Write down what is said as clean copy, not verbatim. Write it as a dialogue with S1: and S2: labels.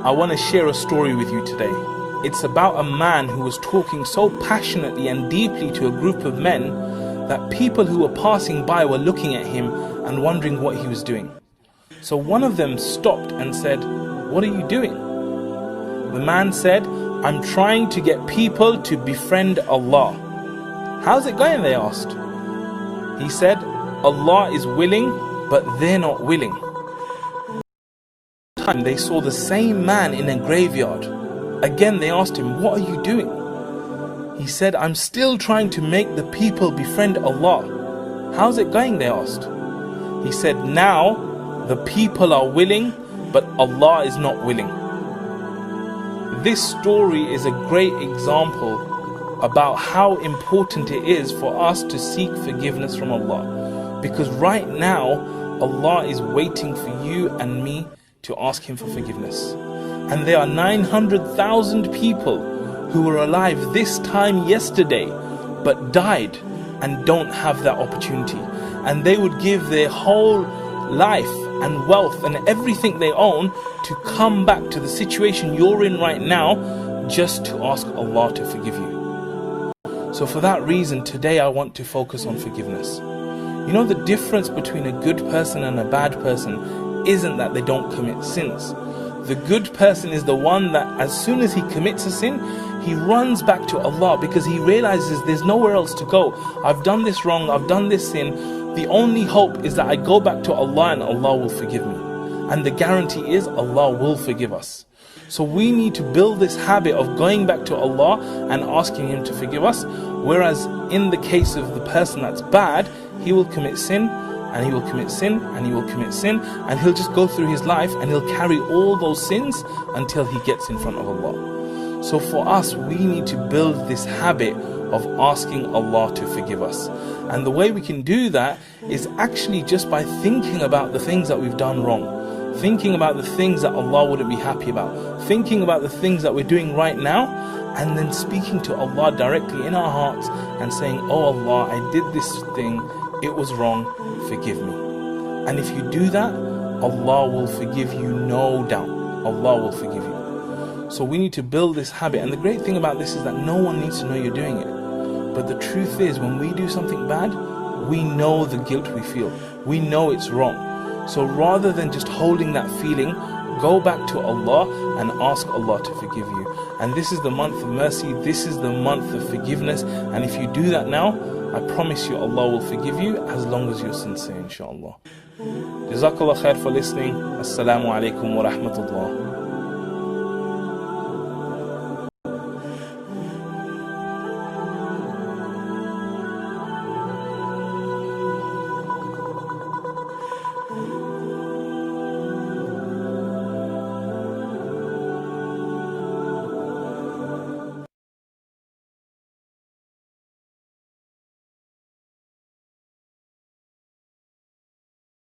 S1: I want to share a story with you today. It's about a man who was talking so passionately and deeply to a group of men that people who were passing by were looking at him and wondering what he was doing. So one of them stopped and said, "What are you doing?" The man said, "I'm trying to get people to befriend Allah." "How's it going?" they asked. He said, "Allah is willing, but they're not willing." They saw the same man in a graveyard. Again they asked him, "What are you doing?" He said, "I'm still trying to make the people befriend Allah." "How's it going?" they asked. He said, "Now the people are willing, but Allah is not willing." This story is a great example about how important it is for us to seek forgiveness from Allah. Because right now, Allah is waiting for you and me to ask Him for forgiveness. And there are 900,000 people who were alive this time yesterday, but died and don't have that opportunity. And they would give their whole life and wealth and everything they own to come back to the situation you're in right now, just to ask Allah to forgive you. So for that reason, today I want to focus on forgiveness. You know, the difference between a good person and a bad person isn't that they don't commit sins. The good person is the one that as soon as he commits a sin, he runs back to Allah because he realizes there's nowhere else to go. I've done this wrong, I've done this sin. The only hope is that I go back to Allah and Allah will forgive me. And the guarantee is Allah will forgive us. So we need to build this habit of going back to Allah and asking Him to forgive us. Whereas in the case of the person that's bad, he will commit sin, and he will commit sin, and he will commit sin, and he'll just go through his life and he'll carry all those sins until he gets in front of Allah. So for us, we need to build this habit of asking Allah to forgive us. And the way we can do that is actually just by thinking about the things that we've done wrong, thinking about the things that Allah wouldn't be happy about, thinking about the things that we're doing right now, and then speaking to Allah directly in our hearts and saying, "Oh Allah, I did this thing, it was wrong, forgive me." And if you do that, Allah will forgive you, no doubt. Allah will forgive you. So we need to build this habit. And the great thing about this is that no one needs to know you're doing it. But the truth is, when we do something bad, we know the guilt we feel. We know it's wrong. So rather than just holding that feeling, go back to Allah and ask Allah to forgive you. And this is the month of mercy. This is the month of forgiveness. And if you do that now, I promise you Allah will forgive you as long as you're sincere, inshallah. Jazakallah khair for listening. Assalamu alaikum wa rahmatullah.